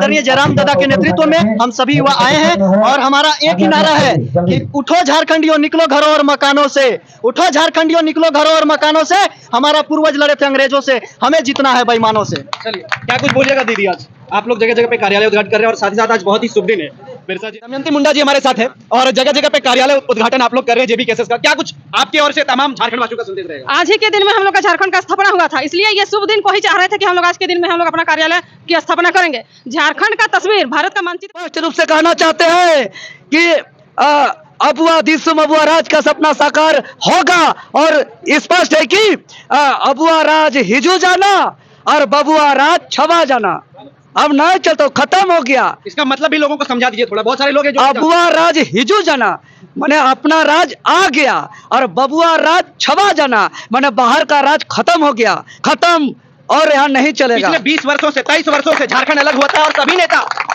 आदरणीय जयराम दादा के नेतृत्व में हम सभी युवा आए हैं और हमारा एक ही नारा है कि उठो झारखंडियों निकलो घरों और मकानों से, उठो झारखंडियों निकलो घरों और मकानों से, हमारा पूर्वज लड़े थे अंग्रेजों से, हमें जीतना है बेईमानों से। चलिए, क्या कुछ बोलिएगा दीदी? आज आप लोग जगह जगह पे कार्यालय उद्घाटन कर रहे हैं और साथ ही साथ आज बहुत ही शुभ दिन है। बिरसा जी, दमयंती मुंडा जी हमारे साथ है और जगह जगह पे कार्यालय उद्घाटन आप लोग कर रहे हैं जेबी केसेस का। क्या कुछ आपकी ओर से तमाम झारखंड वासियों का संदेश रहेगा? आज ही के दिन में हम लोग का झारखंड का स्थापना हुआ था, इसलिए ये शुभ दिन को ही चाह रहे थे कि हम लोग आज के दिन में हम लोग अपना कार्यालय की स्थापना करेंगे। झारखंड का तस्वीर, भारत का मानचित्र स्पष्ट रूप से कहना चाहते हैं कि अबुआ दिसुम अबुआ राज का सपना साकार होगा और स्पष्ट है कि अबुआ राज हिजू जाना और बबुआ राज छवा जाना अब नहीं चल तो खत्म हो गया। इसका मतलब भी लोगों को समझा दीजिए थोड़ा, बहुत सारे लोग हैं जो अबुआ राज हिजू जाना माने अपना राज आ गया और बबुआ राज छवा जाना माने बाहर का राज खत्म हो गया, खत्म और यहाँ नहीं चलेगा। पिछले 20 वर्षों से 23 वर्षों से झारखंड अलग होता है और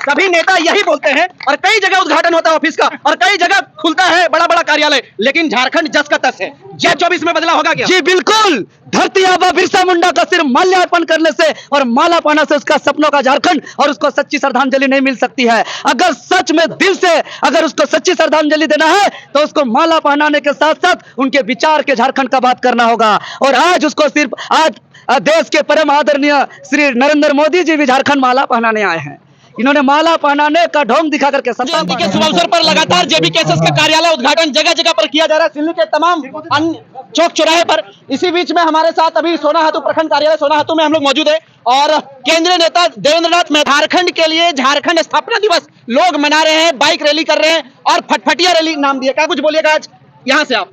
सभी नेता यही बोलते हैं और कई जगह उद्घाटन होता है ऑफिस का और कई जगह खुलता है बड़ा बड़ा कार्यालय, लेकिन झारखंड जस का तस है। Z24 में बदला होगा क्या? जी बिल्कुल, धरती आबा बिरसा मुंडा का सिर्फ माल्यार्पण करने से और माला पाना से उसका सपनों का झारखंड और उसको सच्ची श्रद्धांजलि नहीं मिल सकती है। अगर सच में दिल से अगर उसको सच्ची श्रद्धांजलि देना है तो उसको माला पहनाने के साथ साथ उनके विचार के झारखंड का बात करना होगा। और आज उसको सिर्फ आज देश के परम आदरणीय श्री नरेंद्र मोदी जी भी झारखंड माला पहनाने आए हैं। इन्होंने माला पहनाने का ढोंग दिखा करके जयंती के शुभ अवसर पर लगातार जेबी केसेस का कार्यालय उद्घाटन जगह जगह पर किया जा रहा है, दिल्ली के तमाम अन्य चौक चौराहे पर। इसी बीच में हमारे साथ अभी सोनाहातू प्रखंड कार्यालय सोनाहातू में हम लोग मौजूद है और केंद्रीय नेता देवेंद्र नाथ में झारखंड के लिए झारखंड स्थापना दिवस लोग मना रहे हैं, बाइक रैली कर रहे हैं और फटफटिया रैली नाम दिया। क्या कुछ बोलिएगा आज यहाँ से आप?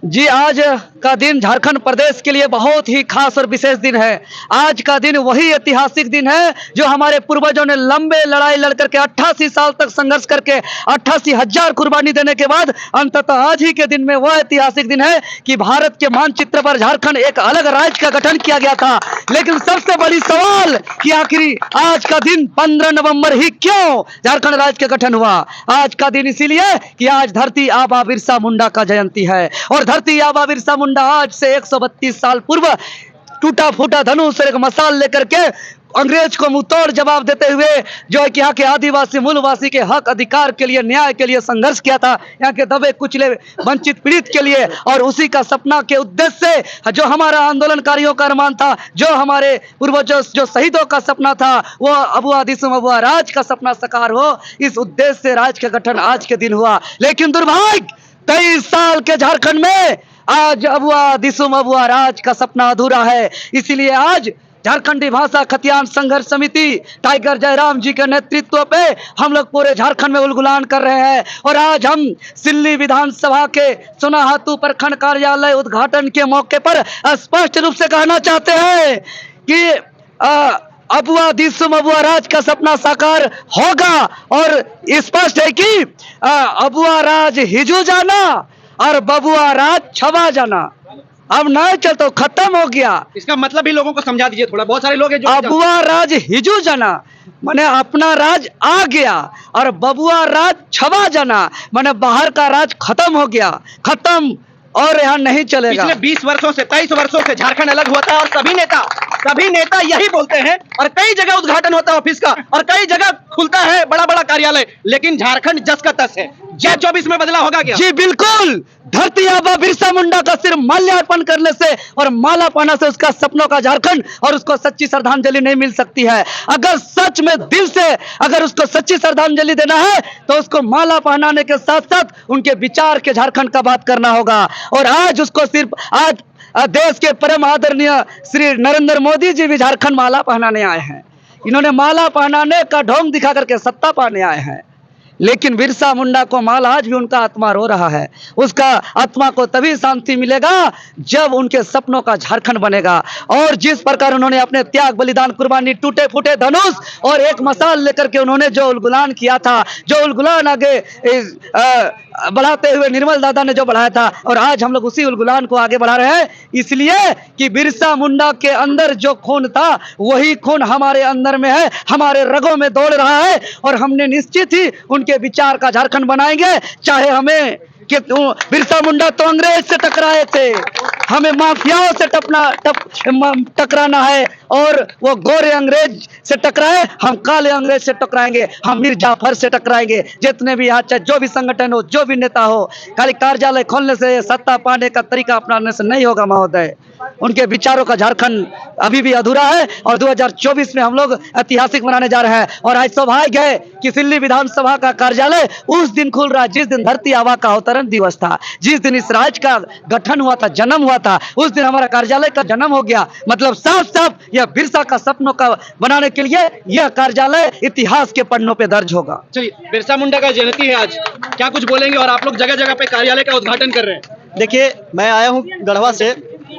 जी, आज का दिन झारखंड प्रदेश के लिए बहुत ही खास और विशेष दिन है। आज का दिन वही ऐतिहासिक दिन है जो हमारे पूर्वजों ने लंबे लड़ाई लड़ करके 88 साल तक संघर्ष करके 88,000 कुर्बानी देने के बाद अंततः आज ही के दिन में वह ऐतिहासिक दिन है कि भारत के मानचित्र पर झारखंड एक अलग राज्य का गठन किया गया था। लेकिन सबसे बड़ी सवाल कि आखिर आज का दिन 15 नवंबर ही क्यों झारखंड राज्य का गठन हुआ? आज का दिन इसीलिए कि आज धरती आबा बिरसा मुंडा का जयंती है और धरती आबा बिरसा मुंडा आज से 132 साल पूर्व टूटा फूटा धनुष और एक मसाल लेकर के अंग्रेज को मुंहतोड़ जवाब देते हुए जो है कि यहाँ के आदिवासी मूलवासी के हक अधिकार के लिए न्याय के लिए संघर्ष किया था, यहाँ के दबे कुचले वंचित पीड़ित के लिए। और उसी का सपना के उद्देश्य से जो हमारा आंदोलनकारियों का अरमान था, जो हमारे पूर्वजों जो शहीदों का सपना था, वो अबुआ दिसुम अबुआ राज का सपना साकार हो, इस उद्देश्य से राज्य का गठन आज के दिन हुआ। लेकिन दुर्भाग्य 23 साल के झारखंड में आज अबुआ दिसुम अबुआ राज का सपना अधूरा है। इसीलिए आज झारखंडी भाषा खतियान संघर्ष समिति टाइगर जयराम जी के नेतृत्व पे हम लोग पूरे झारखंड में उलगुलान कर रहे हैं। और आज हम सिल्ली विधानसभा के सोनाहातू प्रखंड कार्यालय उद्घाटन के मौके पर स्पष्ट रूप से कहना चाहते हैं कि अबुआ दिसुम अबुआ राज का सपना साकार होगा और स्पष्ट है कि अबुआ राज हिजू जाना और बबुआ राज छवा जाना अब नहीं चल तो खत्म हो गया। इसका मतलब भी लोगों को समझा दीजिए थोड़ा, बहुत सारे लोग हैं जो अबुआ राज हिजू जाना माने अपना राज आ गया और बबुआ राज छवा जाना माने बाहर का राज खत्म हो गया, खत्म और यहाँ नहीं चलेगा। पिछले 20 वर्षों से 23 वर्षों से झारखंड अलग होता है और सभी नेता यही बोलते हैं और कई जगह उद्घाटन होता है ऑफिस का और कई जगह खुलता है बड़ा बड़ा कार्यालय, लेकिन झारखंड जस का तस है। Z24 में बदला होगा क्या? जी बिल्कुल, धरती आबा बिरसा मुंडा का सिर्फ माल्यार्पण करने से और माला पाना से उसका सपनों का झारखंड और उसको सच्ची श्रद्धांजलि नहीं मिल सकती है। अगर सच में दिल से अगर उसको सच्ची श्रद्धांजलि देना है तो उसको माला पहनाने के साथ साथ उनके विचार के झारखंड का बात करना होगा। और आज उसको सिर्फ आज देश के परम आदरणीय श्री नरेंद्र मोदी जी भी झारखंड माला पहनाने आए हैं। इन्होंने माला पहनाने का ढोंग दिखा करके सत्ता पाने आए हैं। लेकिन बिरसा मुंडा को माल आज भी उनका आत्मा रो रहा है। उसका आत्मा को तभी शांति मिलेगा जब उनके सपनों का झारखंड बनेगा। और जिस प्रकार उन्होंने अपने त्याग बलिदान कुर्बानी टूटे फूटे धनुष और एक मसाल लेकर के उन्होंने जो उलगुलान किया था, जो उलगुलान आगे बढ़ाते हुए निर्मल दादा ने जो बढ़ाया था, और आज हम लोग उसी उलगुलान को आगे बढ़ा रहे हैं इसलिए कि बिरसा मुंडा के अंदर जो खून था वही खून हमारे अंदर में है, हमारे रगों में दौड़ रहा है। और हमने निश्चित ही उनके विचार का झारखंड बनाएंगे, चाहे हमें कि बिरसा मुंडा तो अंग्रेज से टकराए थे, हमें माफियाओं से टकराना है, और वो गोरे अंग्रेज से टकराए, हम काले अंग्रेज से टकराएंगे, हम मीर जाफर से टकराएंगे। जितने भी यहाँ चाहे जो भी संगठन हो, जो भी नेता हो, खाली कार्यालय खोलने से, सत्ता पाने का तरीका अपनाने से नहीं होगा महोदय। उनके विचारों का झारखंड अभी भी अधूरा है, और 2024 में हम लोग ऐतिहासिक बनाने जा रहे हैं। और आज सौभाग्य है कि सिल्ली विधानसभा का कार्यालय उस दिन खुल रहा है जिस दिन धरती आबा का अवतरण दिवस था, जिस दिन इस राज्य का गठन हुआ था, जन्म हुआ था, उस दिन हमारा कार्यालय का जन्म हो गया। मतलब साफ साफ यह बिरसा का सपनों का बनाने के लिए यह कार्यालय इतिहास के पन्नों पे दर्ज होगा। चलिए, बिरसा मुंडा का जयंती है आज, क्या कुछ बोलेंगे? और आप लोग जगह जगह पे कार्यालय का उद्घाटन कर रहे हैं। देखिए, मैं आया हूँ गढ़वा से।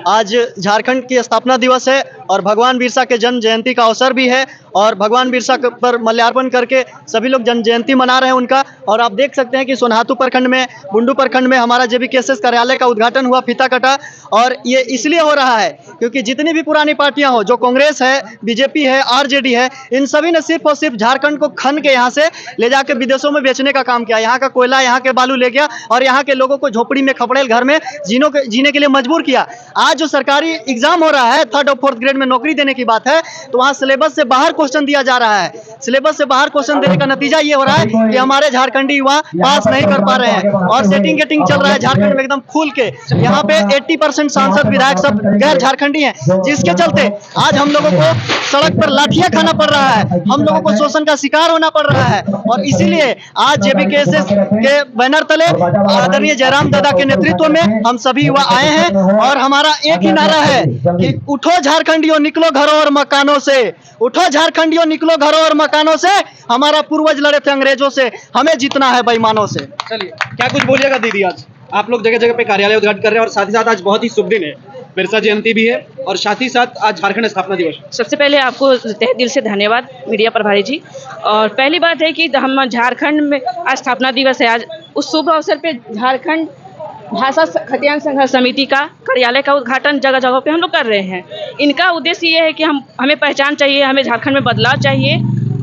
आज झारखंड की स्थापना दिवस है और भगवान बिरसा के जन्म जयंती का अवसर भी है, और भगवान बिरसा पर माल्यार्पण करके सभी लोग जन्म जयंती मना रहे हैं उनका। और आप देख सकते हैं कि सोनहातू प्रखंड में, बुंडू प्रखंड में हमारा JBKSS कार्यालय का उद्घाटन हुआ, फीता कटा। और ये इसलिए हो रहा है क्योंकि जितनी भी पुरानी पार्टियां हो, जो कांग्रेस है, बीजेपी है, RJD है, इन सभी ने सिर्फ और सिर्फ झारखंड को खन के यहाँ से ले जाकर विदेशों में बेचने का काम किया। यहाँ का कोयला, यहाँ के बालू ले गया और यहाँ के लोगों को झोपड़ी में, खपड़ेल घर में जीने के लिए मजबूर किया। आज जो सरकारी एग्जाम हो रहा है, 3rd और 4th ग्रेड में नौकरी देने की बात है, तो वहाँ सिलेबस से बाहर क्वेश्चन दिया जा रहा है। सिलेबस से बाहर क्वेश्चन देने का नतीजा ये हो रहा है कि हमारे झारखंडी युवा पास नहीं कर पा रहे हैं, और सेटिंग गेटिंग चल रहा है झारखंड में एकदम खुल के। यहाँ पे 80% सांसद विधायक सब गैर झारखंडी हैं, जिसके चलते आज हम लोगों को सड़क पर लाठियां खाना पड़ रहा है, हम लोगों को शोषण का शिकार होना पड़ रहा है। और इसीलिए आज JBKSS के बैनर तले आदरणीय जयराम दादा के नेतृत्व में हम सभी युवा आए हैं, और हमारा एक ही नारा है कि उठो झारखंडियों, निकलो घरों और मकानों से। उठो झारखंडियों, निकलो घरों और मकानों से। हमारा पूर्वज लड़े थे अंग्रेजों से, हमें जीतना है बेईमानों से। चलिए, क्या कुछ बोलिएगा दीदी? आज आप लोग जगह जगह पे कार्यालय उद्घाटन कर रहे हैं, और साथ ही साथ आज बहुत ही शुभ दिन है, बिरसा जयंती भी है, और साथ ही साथ आज झारखंड स्थापना दिवस। सबसे पहले आपको तहे दिल से धन्यवाद मीडिया प्रभारी जी। और पहली बात है कि हम झारखंड में आज स्थापना दिवस है, आज उस शुभ अवसर पे झारखंड भाषा खतियान संघर्ष समिति का कार्यालय का उद्घाटन जगह जगह पे हम लोग कर रहे हैं। इनका उद्देश्य ये है कि हमें पहचान चाहिए, हमें झारखंड में बदलाव चाहिए,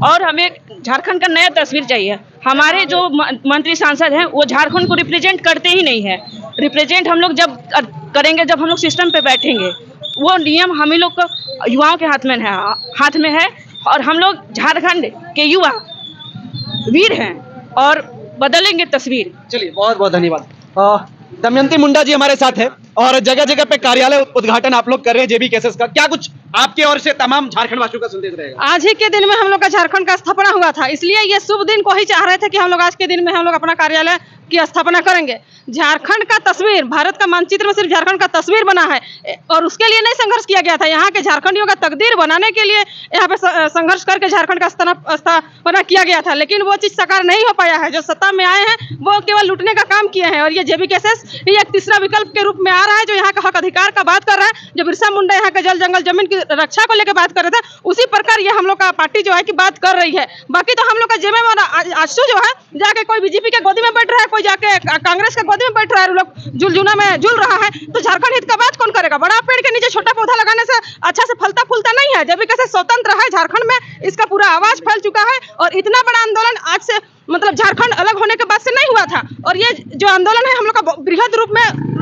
और हमें झारखंड का नया तस्वीर चाहिए। हमारे जो मंत्री सांसद हैं वो झारखंड को रिप्रेजेंट करते ही नहीं है। रिप्रेजेंट हम लोग जब करेंगे, जब हम लोग सिस्टम पे बैठेंगे, वो नियम हम ही लोग को युवाओं के हाथ में है, और हम लोग झारखंड के युवा वीर हैं और बदलेंगे तस्वीर। चलिए, बहुत बहुत धन्यवाद। दमयंती मुंडा जी हमारे साथ है, और जगह जगह पे कार्यालय उद्घाटन आप लोग कर रहे हैं JBKSS का, क्या कुछ आपके ओर से तमाम झारखंड वासियों का संदेश रहेगा? आज ही के दिन में हम लोग का झारखंड का स्थापना हुआ था, इसलिए ये शुभ दिन को ही चाह रहे थे कि हम लोग आज के दिन में हम लोग अपना कार्यालय की स्थापना करेंगे। झारखंड का तस्वीर, भारत का मानचित्र में सिर्फ झारखंड का तस्वीर बना है, और उसके लिए नहीं संघर्ष किया गया था। यहाँ के झारखंडियों का तकदीर बनाने के लिए यहाँ पे संघर्ष करके झारखंड का स्थापना किया गया था, लेकिन वो चीज साकार नहीं हो पाया है। जो सत्ता में आए हैं वो केवल लूटने का काम किए हैं, और ये JBKSS ये एक तीसरा विकल्प के रूप में आ रहा है, जो यहाँ का हक अधिकार का बात कर रहा है। जो बिरसा मुंडा यहाँ के जल जंगल जमीन की रक्षा को लेकर बात कर रहे थे, उसी प्रकार ये हम लोग का पार्टी जो है कि बात कर रही है। बाकी तो हम लोग का जेमे आजसू जो है जाके कोई BJP के गोदी में बैठ रहा है, कोई जाके कांग्रेस के गोदी में बैठ रहा है, लोग जुलजुना में झूल रहा है, तो झारखंड हित का बात कौन करेगा? बड़ा पेड़ के नीचे छोटा पौधा लगाने से अच्छा से फलता फूलता नहीं है। JBKSS स्वतंत्र है, झारखंड में इसका पूरा आवाज फैल चुका है, और इतना बड़ा आंदोलन आज से मतलब झारखंड अलग होने के बाद से नहीं हुआ था, और ये जो आंदोलन है हम लोग का बृहद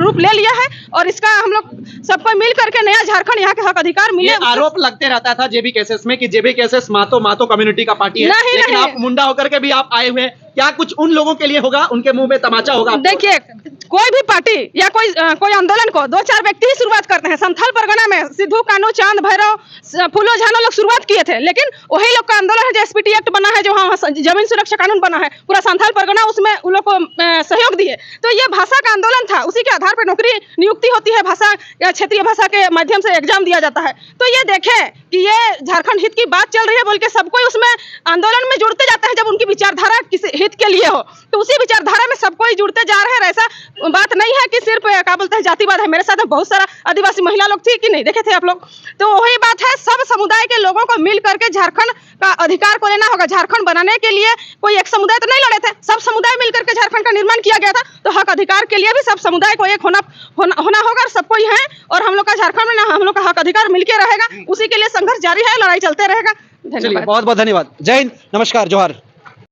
रूप ले लिया है, और इसका हम लोग सबको मिल करके नया झारखंड यहाँ के हक अधिकार मिले। आरोप लगते रहता था JBKSS में कि JBKSS मातो कम्युनिटी का पार्टी है, लेकिन आप मुंडा होकर के भी आप आए हुए, क्या कुछ उन लोगों के लिए होगा, उनके मुंह में तमाचा होगा? देखिए, कोई भी पार्टी या कोई आंदोलन को 2-4 व्यक्ति ही शुरुआत करते हैं। संथाल परगना में सिद्धू कान्हू, चांद भैरव, फूलो झानो लोग शुरुआत किए थे, लेकिन वही लोग का आंदोलन है जो SPT एक्ट बना है, जो वहाँ जमीन सुरक्षा कानून बना है, पूरा संथाल परगना उसमें उन लोग को सहयोग दिए। तो ये भाषा का आंदोलन था, उसी के आधार पर नौकरी नियुक्ति होती है, भाषा या क्षेत्रीय भाषा के माध्यम से एग्जाम दिया जाता है। तो ये देखें कि ये झारखंड हित की बात चल रही है बोल के सब कोई उसमें आंदोलन में जुड़ते जाते हैं, जब उनकी विचारधारा किसी हित के लिए हो, तो उसी विचारधारा में सब कोई जुड़ते जा रहे हैं। ऐसा बात नहीं है कि सिर्फ क्या बोलते हैं जातिवाद है। मेरे साथ बहुत सारा आदिवासी महिला लोग थी कि नहीं, देखे थे आप लोग, तो वही बात है, सब समुदाय के लोगों को मिल करके झारखंड का अधिकार को लेना होगा। झारखंड बनाने के लिए कोई एक समुदाय तो नहीं लड़े थे, सब समुदाय मिलकर के झारखंड का निर्माण किया गया था, तो हक अधिकार के लिए भी सब समुदाय को एक होना होगा, और सबको ही है, और हम लोग का झारखंड में ना हम लोग का हक अधिकार मिलके रहेगा, उसी के लिए संघर्ष जारी है, लड़ाई चलते रहेगा। चलिए, बहुत बहुत धन्यवाद। जय हिंद, नमस्कार, जोहार।